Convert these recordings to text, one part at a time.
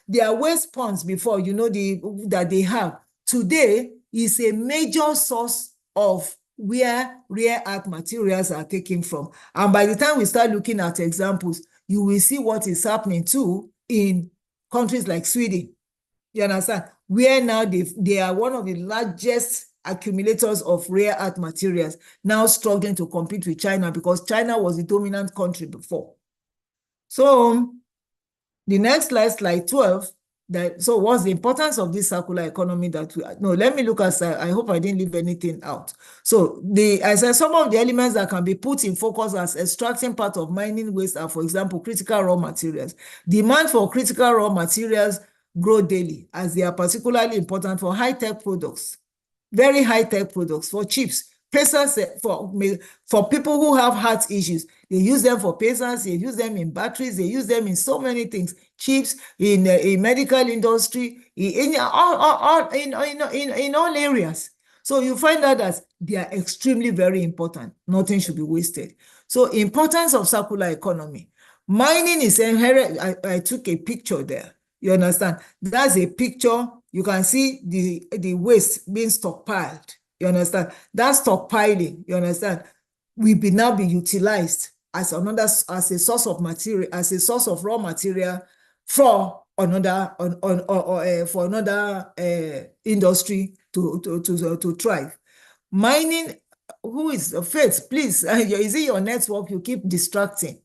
their waste ponds before, that they have, today is a major source of where rare earth materials are taken from. And by the time we start looking at examples, you will see what is happening too in countries like Sweden. You understand? Where now they are one of the largest accumulators of rare earth materials, now struggling to compete with China because China was the dominant country before. So the next slide 12, so what's the importance of this circular economy let me look at, I hope I didn't leave anything out. So I said some of the elements that can be put in focus as extracting part of mining waste are, for example, critical raw materials. Demand for critical raw materials grow daily as they are particularly important for high-tech products, very high-tech products, for chips, pacers, for people who have heart issues. They use them for pacers, they use them in batteries, they use them in so many things, chips, in medical industry, in all areas. So you find out that they are extremely very important. Nothing should be wasted. So importance of circular economy. Mining is inherent. I took a picture there. You understand? That's a picture. You can see the waste being stockpiled. You understand? That's stockpiling. You understand? Will now be utilized as a source of material, as a source of raw material for another industry to thrive. Mining. Who is Faith? Please, is it your network? You keep distracting.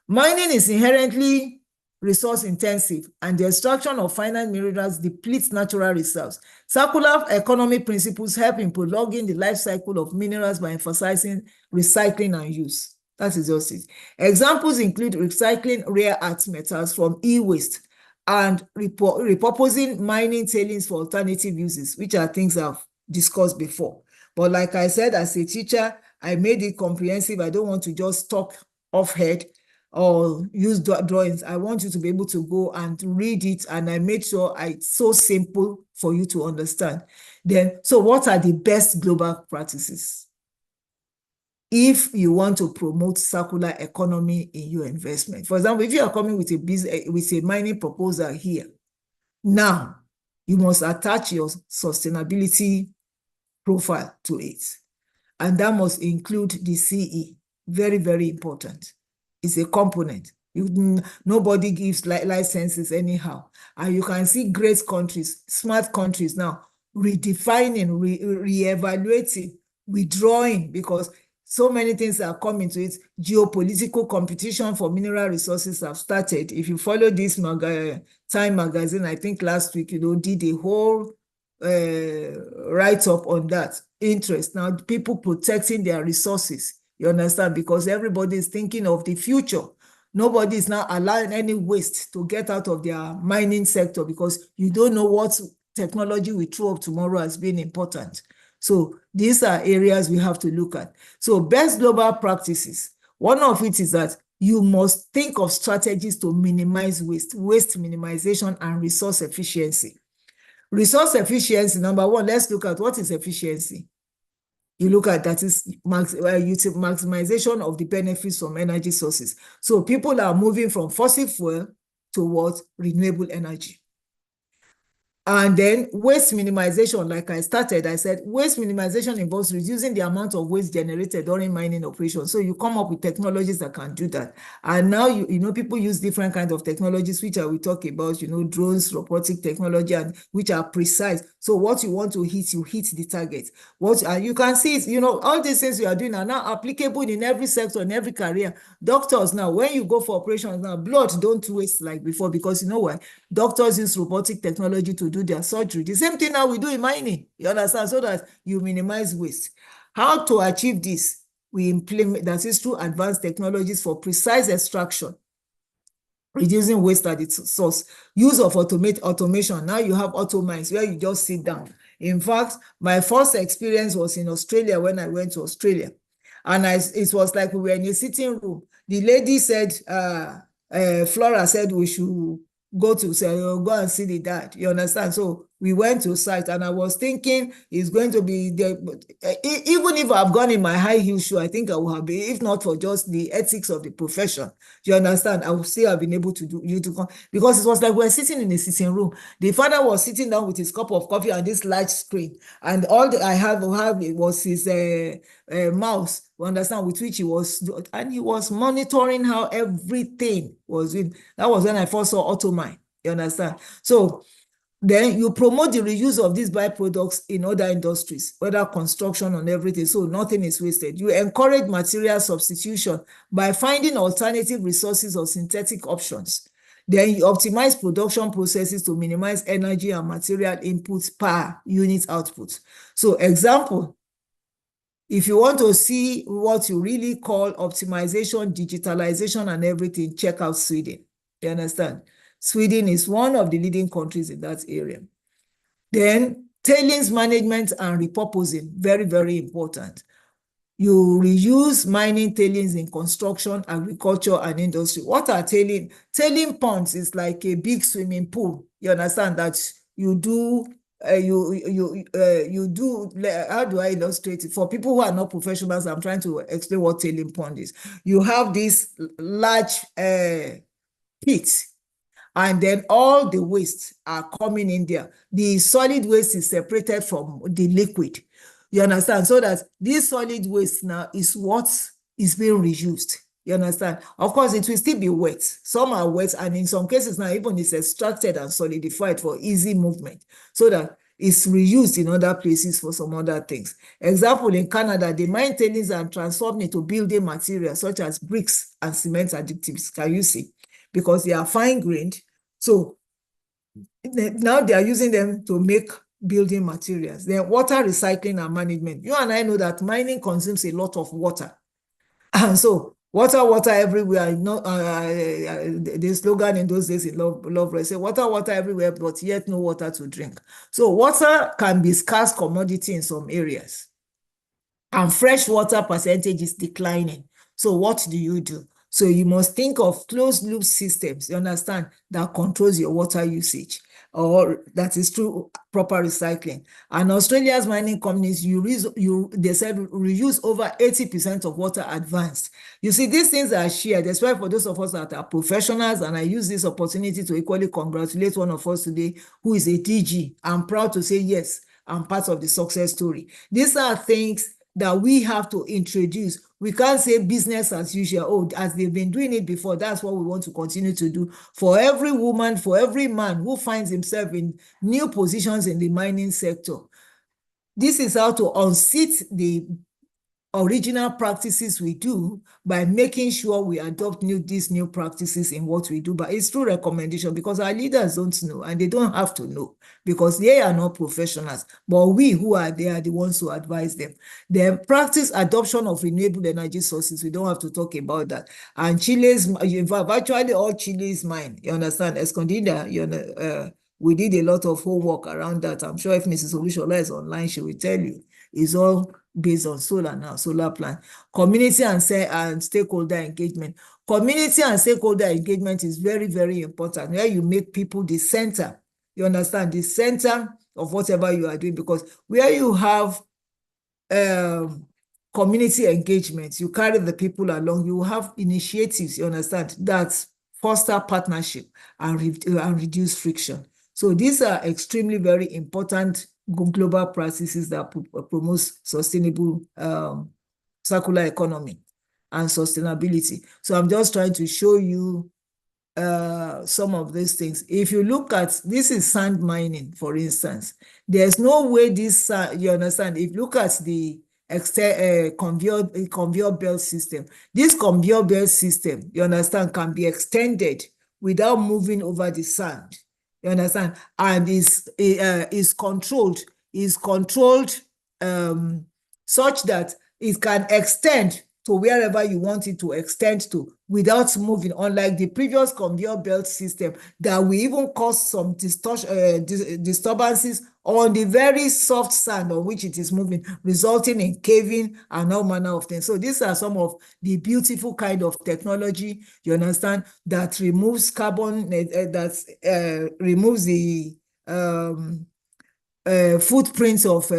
Mining is inherently resource intensive, and the extraction of finite minerals depletes natural reserves. Circular economy principles help in prolonging the life cycle of minerals by emphasizing recycling and use. That is just it. Examples include recycling rare earth metals from e-waste and repurposing mining tailings for alternative uses, which are things I've discussed before. But like I said, as a teacher, I made it comprehensive. I don't want to just talk off head or use drawings. I want you to be able to go and read it, and I made sure it's so simple for you to understand. Then, so what are the best global practices if you want to promote circular economy in your investment? For example, if you are coming with a mining proposal here, now you must attach your sustainability profile to it, and that must include the CE. Very, very important. It's a component. Nobody gives licenses anyhow. And you can see great countries, smart countries now, redefining, reevaluating, withdrawing, because so many things are coming to it. Geopolitical competition for mineral resources have started. If you follow this Time magazine, I think last week, did a whole write-up on that. Interest. Now, people protecting their resources. You understand? Because everybody is thinking of the future. Nobody is now allowing any waste to get out of their mining sector, because you don't know what technology will throw up tomorrow as being important. So these are areas we have to look at. So best global practices. One of it is that you must think of strategies to minimize waste minimization and resource efficiency. Resource efficiency, number one, let's look at what is efficiency. You look at that is maximization of the benefits from energy sources. So people are moving from fossil fuel towards renewable energy. And then waste minimization, like I said, waste minimization involves reducing the amount of waste generated during mining operations. So you come up with technologies that can do that. And now, people use different kinds of technologies, which we talk about, drones, robotic technology, and which are precise. So what you want to hit, you hit the target. And you can see, all these things you are doing are now applicable in every sector, in every career. Doctors now, when you go for operations now, blood don't waste like before, because you know why? Doctors use robotic technology to do their surgery. The same thing now we do in mining, you understand, so that you minimize waste. How to achieve this? We implement, that is through advanced technologies for precise extraction, reducing waste at its source, use of automation. Now you have auto mines where you just sit down. In fact, my first experience was in Australia when I went to Australia. And it was like we were in a sitting room. The lady said, Flora said we should go and see the dad. You understand? So we went to site, and I was thinking it's going to be there. Even if I've gone in my high heel shoe, I think I would have been, if not for just the ethics of the profession. Do you understand? I would still have been able to do you to come, because it was like we're sitting in a sitting room. The father was sitting down with his cup of coffee and this large screen, and all I have was his mouse. You understand, with which he was, and he was monitoring how everything was doing. That was when I first saw AutoMine. You understand? So then you promote the reuse of these byproducts in other industries, whether construction and everything, so nothing is wasted. You encourage material substitution by finding alternative resources or synthetic options. Then you optimize production processes to minimize energy and material inputs per unit output. So example, if you want to see what you really call optimization, digitalization, and everything, check out Sweden. You understand? Sweden is one of the leading countries in that area. Then tailings management and repurposing, very, very important. You reuse mining tailings in construction, agriculture, and industry. What are tailing? Tailing ponds is like a big swimming pool. You understand that you do you do, how do I illustrate it? For people who are not professionals, I'm trying to explain what tailing pond is. You have this large pit, and then all the waste are coming in there. The solid waste is separated from the liquid. You understand? So that this solid waste now is what is being reused. You understand? Of course, it will still be wet. Some are wet, and in some cases now, even it's extracted and solidified for easy movement, so that it's reused in other places for some other things. Example, in Canada, the mine tailings are transformed into building materials such as bricks and cement additives. Can you see? Because they are fine-grained. So now they are using them to make building materials. Then water recycling and management. You and I know that mining consumes a lot of water. And so water everywhere. You know, the slogan in those days in Love say water everywhere, but yet no water to drink. So water can be scarce commodity in some areas, and fresh water percentage is declining. So what do you do? So you must think of closed loop systems, you understand, that controls your water usage, or that is through proper recycling. And Australia's mining companies, they said reuse over 80% of water advanced. You see, these things are shared, especially for those of us that are professionals, and I use this opportunity to equally congratulate one of us today who is a DG. I'm proud to say, yes, I'm part of the success story. These are things that we have to introduce. We can't say business as usual. Oh, as they've been doing it before, that's what we want to continue to do. For every woman, for every man who finds himself in new positions in the mining sector, this is how to unseat the original practices we do by making sure we adopt these new practices in what we do. But it's through recommendation, because our leaders don't know, and they don't have to know, because they are not professionals. But we who are there are the ones who advise them. Then practice adoption of renewable energy sources. We don't have to talk about that. And Chile's, virtually all Chile's mine, you understand, Escondida, we did a lot of homework around that. I'm sure if Mrs. Olushola is online, she will tell you. It's all based on solar now, solar plant. Community and stakeholder engagement. Community and stakeholder engagement is very, very important, where you make people the center. You understand? The center of whatever you are doing, because where you have community engagement, you carry the people along, you have initiatives, you understand, that foster partnership and reduce friction. So these are extremely very important global practices that promote sustainable circular economy and sustainability. So I'm just trying to show you some of these things. If you look at, this is sand mining, for instance. There's no way this, you understand, if you look at the conveyor belt system, this conveyor belt system, you understand, can be extended without moving over the sand. You understand? And is controlled such that it can extend to wherever you want it to extend to without moving, unlike the previous conveyor belt system that will even cause some disturbances on the very soft sand on which it is moving, resulting in caving and all manner of things. So these are some of the beautiful kind of technology, you understand, that removes carbon, that removes the footprints of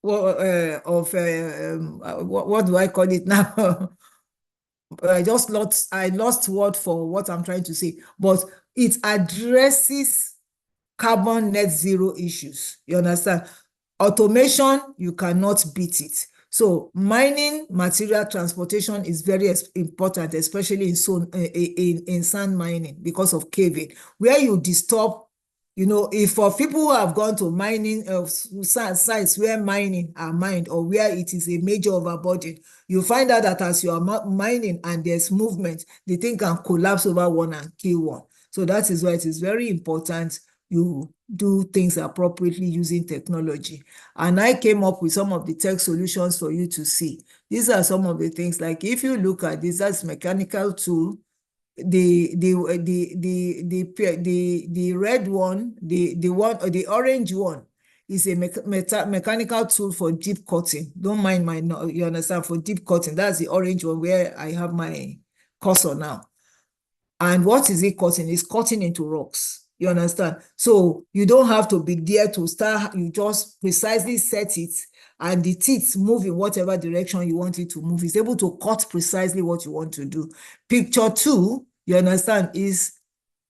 what do I call it now? I lost word for what I'm trying to say, but it addresses carbon net zero issues. You understand? Automation, you cannot beat it. So mining, material transportation is very important, especially in sand mining because of caving, where you disturb, if for people who have gone to mining sites where mining are mined or where it is a major overburden, you find out that as you are mining and there's movement, the thing can collapse over one and kill one. So that is why it is very important you do things appropriately using technology. And I came up with some of the tech solutions for you to see. These are some of the things, like if you look at this, that's mechanical tool. The red one, the orange one is a mechanical tool for deep cutting. Don't mind you understand, for deep cutting. That's the orange one where I have my cursor now. And what is it cutting? It's cutting into rocks. You understand? So you don't have to be there to start. You just precisely set it and the teeth move in whatever direction you want it to move. It's able to cut precisely what you want to do. Picture 2, you understand, is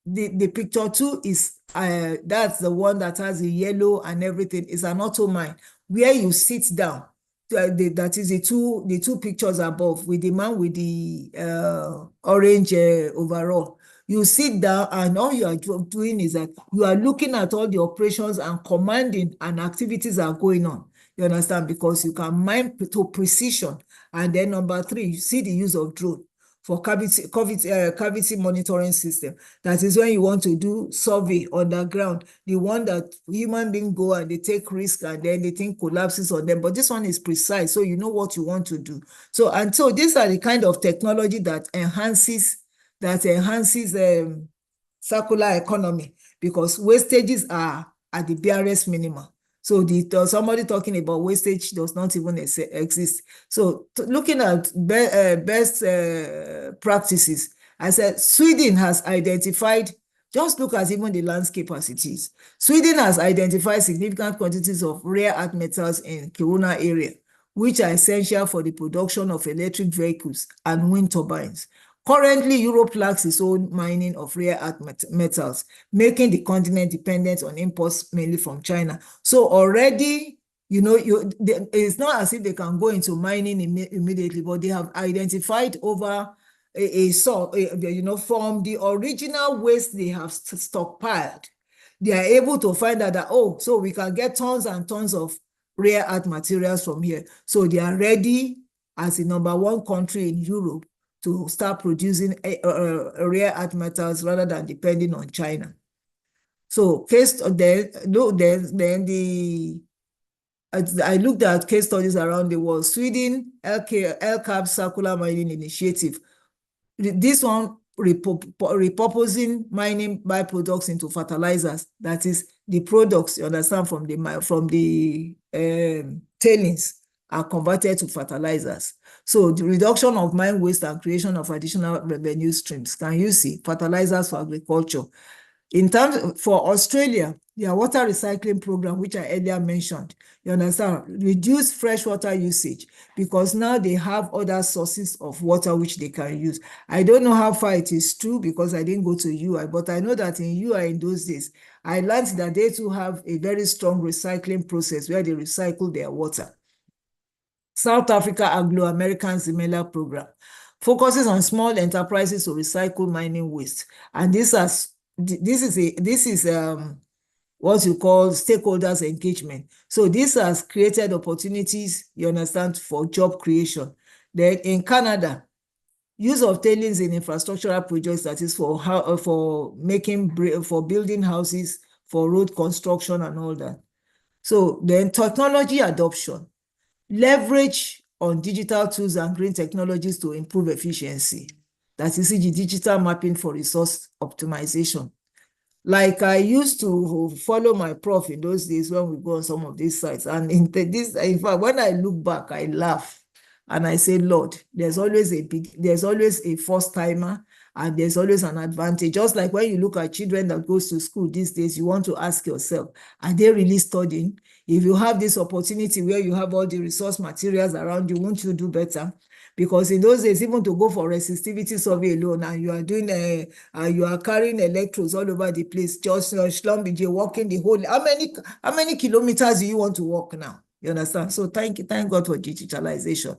the picture 2 is that's the one that has the yellow and everything. It's an auto mine where you sit down. That is the two pictures above, with the man with the orange overall. You sit down and all you are doing is that you are looking at all the operations and commanding, and activities are going on. You understand? Because you can mine to precision. And then number 3, you see the use of drone for cavity monitoring system. That is when you want to do survey underground, the one that human beings go and they take risk and then the thing collapses on them. But this one is precise, so you know what you want to do. So these are the kind of technology that enhances circular economy, because wastages are at the barest minimum. So somebody talking about wastage does not even exist. So looking at best practices, I said Sweden has identified, just look at even the landscape as it is. Sweden has identified significant quantities of rare earth metals in Kiruna area, which are essential for the production of electric vehicles and wind turbines. Currently, Europe lacks its own mining of rare earth metals, making the continent dependent on imports mainly from China. So already, it's not as if they can go into mining immediately, but they have identified over from the original waste they have stockpiled, they are able to find out that, so we can get tons and tons of rare earth materials from here. So they are ready as the #1 country in Europe to start producing rare earth metals rather than depending on China. So I looked at case studies around the world. Sweden, LCAB Circular Mining Initiative. This one repurposing mining byproducts into fertilizers. That is the products, you understand, from the tailings are converted to fertilizers. So the reduction of mine waste and creation of additional revenue streams. Can you see? Fertilizers for agriculture. In terms for Australia, their water recycling program, which I earlier mentioned, you understand, reduce freshwater usage, because now they have other sources of water which they can use. I don't know how far it is true because I didn't go to UI, but I know that in UI in those days, I learned that they too have a very strong recycling process where they recycle their water. South Africa Anglo-American similar program focuses on small enterprises to recycle mining waste, and this is what you call stakeholders engagement. So this has created opportunities, you understand, for job creation. Then in Canada, use of tailings in infrastructural projects, that is for building houses, for road construction and all that. So then technology adoption. Leverage on digital tools and green technologies to improve efficiency. That is the digital mapping for resource optimization. Like I used to follow my prof in those days when we go on some of these sites. And in fact, when I look back, I laugh and I say, Lord, there's always a first timer and there's always an advantage. Just like when you look at children that goes to school these days, you want to ask yourself, are they really studying? If you have this opportunity where you have all the resource materials around you, won't you do better? Because in those days, even to go for resistivity survey alone, and you are doing you are carrying electrodes all over the place, just slumbing, walking the whole. How many kilometers do you want to walk now? You understand? So thank God for digitalization.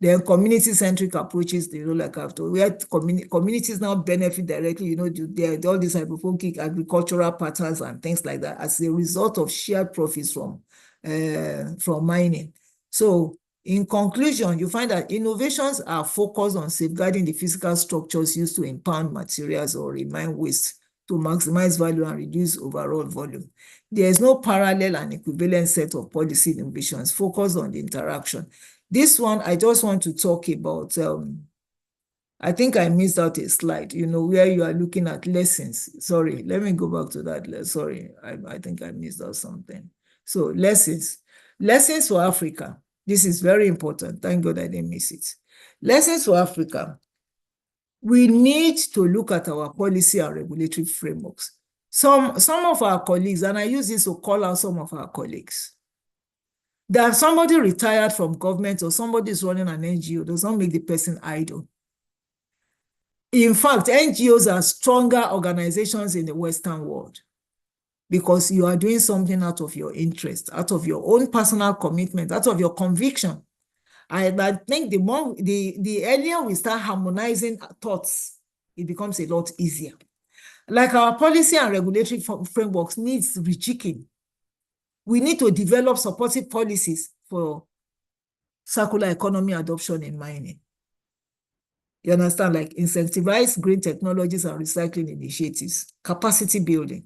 Then community-centric approaches, like after where communities now benefit directly, all these hypophonic agricultural patterns and things like that as a result of shared profits from mining. So in conclusion, you find that innovations are focused on safeguarding the physical structures used to impound materials or remine waste to maximize value and reduce overall volume. There is no parallel and equivalent set of policy innovations focused on the interaction. This one, I just want to talk about, I think I missed out a slide, where you are looking at lessons. Sorry, let me go back to that. Sorry, I think I missed out something. So lessons. Lessons for Africa. This is very important. Thank God I didn't miss it. Lessons for Africa. We need to look at our policy and regulatory frameworks. Some of our colleagues, and I use this to call out some of our colleagues, that somebody retired from government or somebody is running an NGO does not make the person idle. In fact, NGOs are stronger organizations in the Western world because you are doing something out of your interest, out of your own personal commitment, out of your conviction. I think the earlier we start harmonizing thoughts, it becomes a lot easier. Like our policy and regulatory frameworks needs rejigging. We need to develop supportive policies for circular economy adoption in mining. You understand? Like incentivize green technologies and recycling initiatives, capacity building.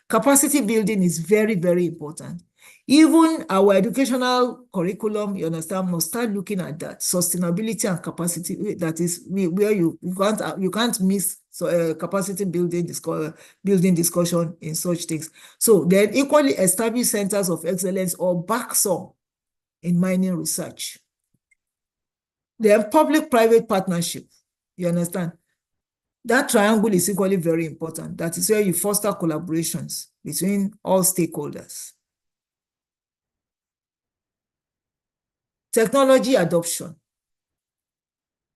Capacity building is very, very important. Even our educational curriculum, you understand, must start looking at that sustainability and capacity. That is where you can't miss capacity building discussion in such things. So then equally establish centers of excellence or back some in mining research. Then public-private partnership, you understand? That triangle is equally very important. That is where you foster collaborations between all stakeholders. Technology adoption.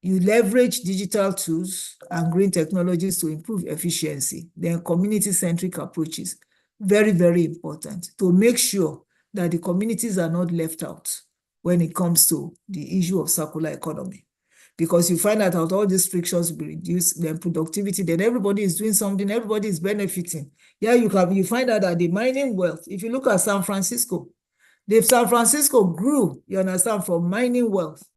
You leverage digital tools and green technologies to improve efficiency. Then community-centric approaches, very, very important to make sure that the communities are not left out when it comes to the issue of circular economy. Because you find out all these frictions will be reduced, then productivity, then everybody is doing something, everybody is benefiting. Yeah, you find out that the mining wealth, if you look at San Francisco grew, you understand, from mining wealth.